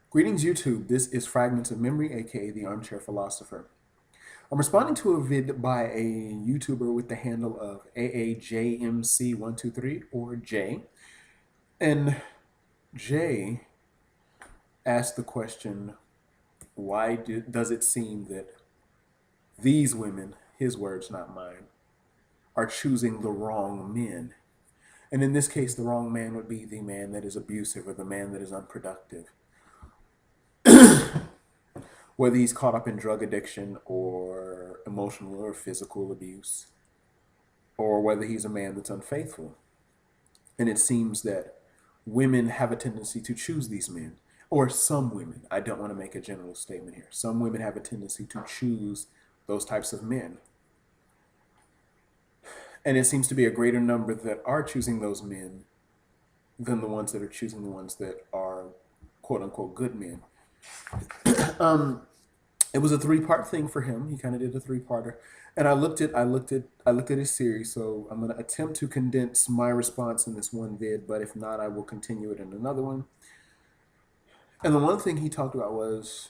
Greetings, YouTube. This is Fragments of Memory, aka the Armchair Philosopher. I'm responding to a vid by a YouTuber with the handle of aajmc123 or J. And J asked the question, does it seem that these women, his words, not mine, are choosing the wrong men? And in this case, the wrong man would be the man that is abusive or the man that is unproductive, whether he's caught up in drug addiction or emotional or physical abuse, or whether he's a man that's unfaithful. And it seems that women have a tendency to choose these men, or some women. I don't want to make a general statement here. Some women have a tendency to choose those types of men. And it seems to be a greater number that are choosing those men than the ones that are choosing the ones that are quote unquote good men. It was a three-part thing for him. He kind of did a three-parter, and I looked at his series. So I'm going to attempt to condense my response in this one vid, but if not, I will continue it in another one. And the one thing he talked about was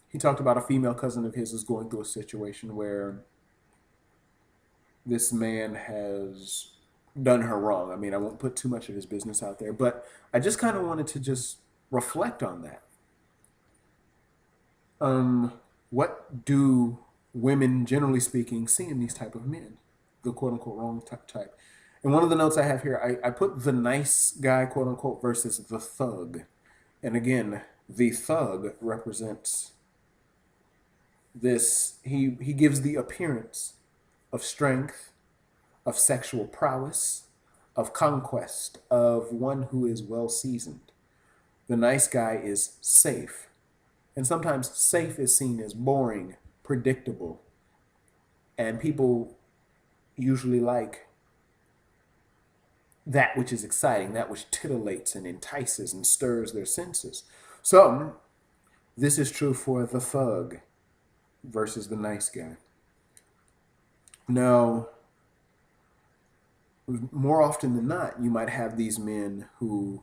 he talked about a female cousin of his is going through a situation where this man has done her wrong. I mean, I won't put too much of his business out there, but I just kind of wanted to just reflect on that. Um, what do women, generally speaking, see in these type of men, the quote unquote wrong type? And one of the notes I have here, I put the nice guy, quote unquote, versus the thug. And again, the thug represents this, he gives the appearance of strength, of sexual prowess, of conquest, of one who is well seasoned. The nice guy is safe. And sometimes safe is seen as boring, predictable, and people usually like that which is exciting, that which titillates and entices and stirs their senses. So, this is true for the thug versus the nice guy. Now, more often than not, you might have these men who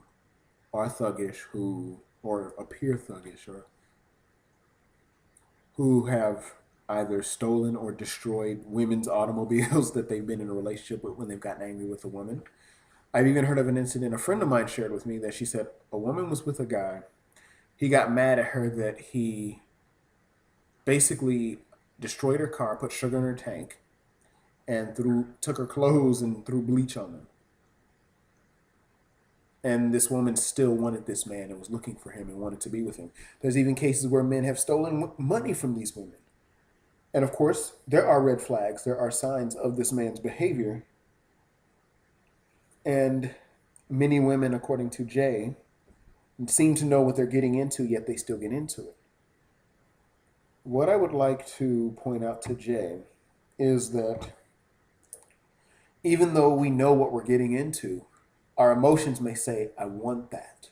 are thuggish, or appear thuggish, or who have either stolen or destroyed women's automobiles that they've been in a relationship with when they've gotten angry with a woman. I've even heard of an incident a friend of mine shared with me that she said a woman was with a guy. He got mad at her that he basically destroyed her car, put sugar in her tank, and took her clothes and threw bleach on them. And this woman still wanted this man and was looking for him and wanted to be with him. There's even cases where men have stolen money from these women. And of course, there are red flags. There are signs of this man's behavior. And many women, according to Jay, seem to know what they're getting into, yet they still get into it. What I would like to point out to Jay is that even though we know what we're getting into, our emotions may say, I want that.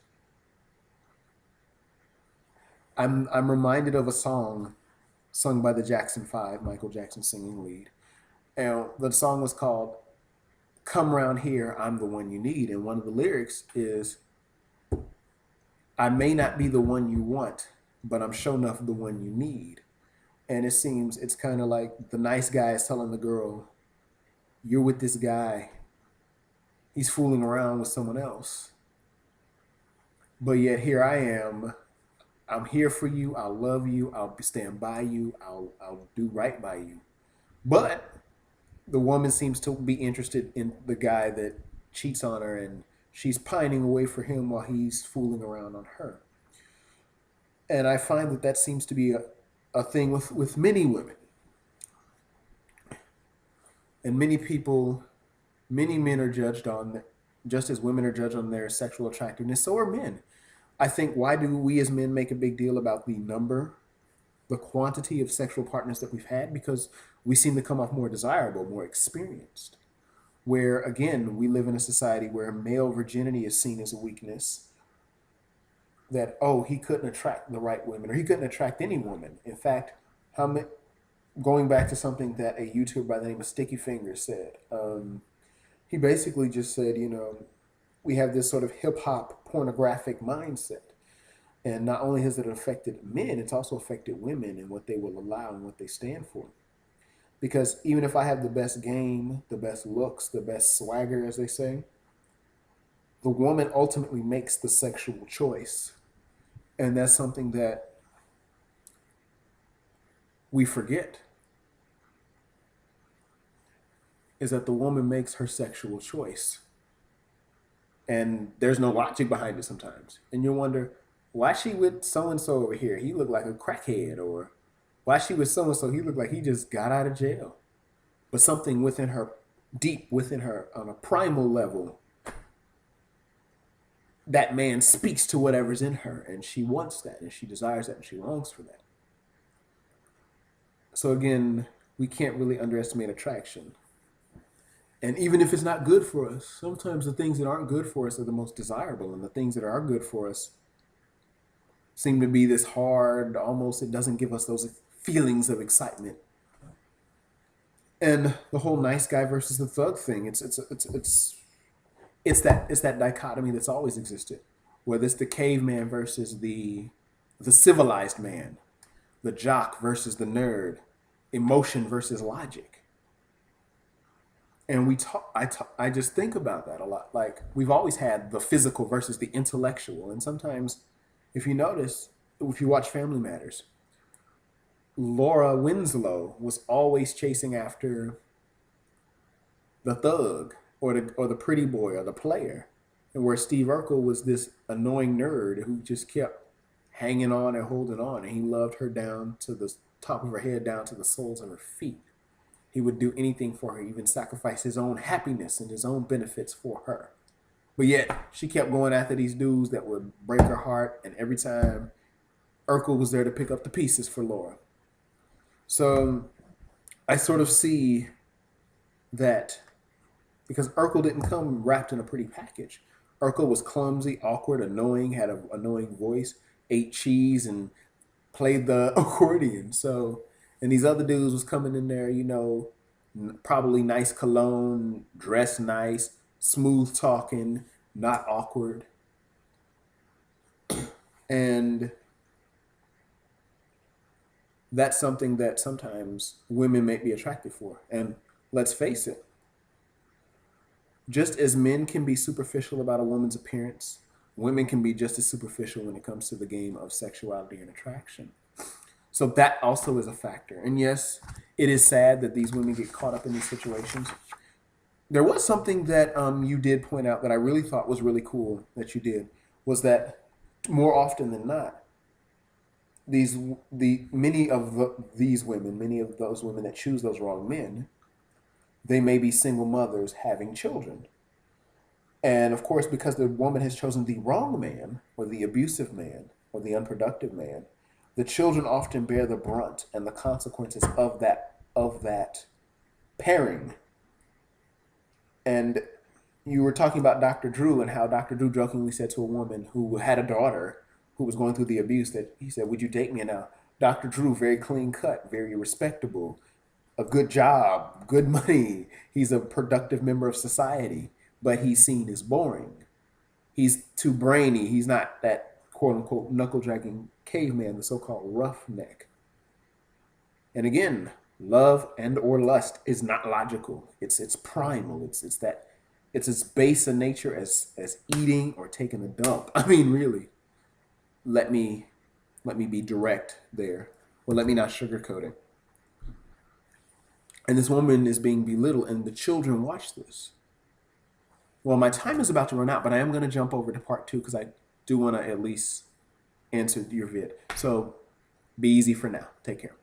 I'm reminded of a song sung by the Jackson Five, Michael Jackson singing lead. And the song was called Come Round Here, I'm the One You Need. And one of the lyrics is, I may not be the one you want, but I'm sure enough the one you need. And it seems it's kind of like the nice guy is telling the girl, you're with this guy. He's fooling around with someone else. But yet here I am. I'm here for you. I'll love you. I'll stand by you. I'll do right by you. But the woman seems to be interested in the guy that cheats on her, and she's pining away for him while he's fooling around on her. And I find that that seems to be a thing with many women. And many people, many men are judged on, just as women are judged on their sexual attractiveness, so are men. I think, why do we as men make a big deal about the number, the quantity of sexual partners that we've had? Because we seem to come off more desirable, more experienced. Where, again, we live in a society where male virginity is seen as a weakness. That, oh, he couldn't attract the right women, or he couldn't attract any woman. In fact, how many, going back to something that a YouTuber by the name of Sticky Fingers said, he basically just said, we have this sort of hip hop pornographic mindset. And not only has it affected men, it's also affected women and what they will allow and what they stand for. Because even if I have the best game, the best looks, the best swagger, as they say, the woman ultimately makes the sexual choice. And that's something that we forget, is that the woman makes her sexual choice. And there's no logic behind it sometimes. And you wonder, why she with so and so over here? He looked like a crackhead. Or why she with so and so? He looked like he just got out of jail. But something within her, deep within her, on a primal level, that man speaks to whatever's in her, and she wants that, and she desires that, and she longs for that. So again, we can't really underestimate attraction. And even if it's not good for us, sometimes the things that aren't good for us are the most desirable, and the things that are good for us seem to be this hard, almost it doesn't give us those feelings of excitement. And the whole nice guy versus the thug thing, it's that dichotomy that's always existed, whether it's the caveman versus the civilized man, the jock versus the nerd, emotion versus logic. And I just think about that a lot. Like, we've always had the physical versus the intellectual. And sometimes, if you notice, if you watch Family Matters, Laura Winslow was always chasing after the thug or the pretty boy or the player, and where Steve Urkel was this annoying nerd who just kept hanging on and holding on, and he loved her down to the top of her head, down to the soles of her feet. He would do anything for her, even sacrifice his own happiness and his own benefits for her. But yet, she kept going after these dudes that would break her heart, and every time, Urkel was there to pick up the pieces for Laura. So I sort of see that because Urkel didn't come wrapped in a pretty package. Urkel was clumsy, awkward, annoying, had an annoying voice, ate cheese, and played the accordion. So, and these other dudes was coming in there, probably nice cologne, dressed nice, smooth talking, not awkward. And that's something that sometimes women may be attracted for. And let's face it, just as men can be superficial about a woman's appearance, women can be just as superficial when it comes to the game of sexuality and attraction. So that also is a factor. And yes, it is sad that these women get caught up in these situations. There was something that you did point out that I really thought was really cool that you did, was that more often than not, these many of these women, many of those women that choose those wrong men, they may be single mothers having children. And of course, because the woman has chosen the wrong man, or the abusive man, or the unproductive man, the children often bear the brunt and the consequences of that pairing. And you were talking about Dr. Drew and how Dr. Drew jokingly said to a woman who had a daughter who was going through the abuse that he said, "Would you date me?" And now Dr. Drew, very clean cut, very respectable, a good job, good money. He's a productive member of society, but he's seen as boring. He's too brainy. He's not that quote unquote knuckle dragging caveman, the so-called roughneck. And again, love and or lust is not logical. It's primal. It's as base a nature as eating or taking a dump. I mean, really. Let me be direct there. Or let me not sugarcoat it. And this woman is being belittled, and the children watch this. Well, my time is about to run out, but I am going to jump over to part 2 because I do want to at least answer your vid. So be easy for now. Take care.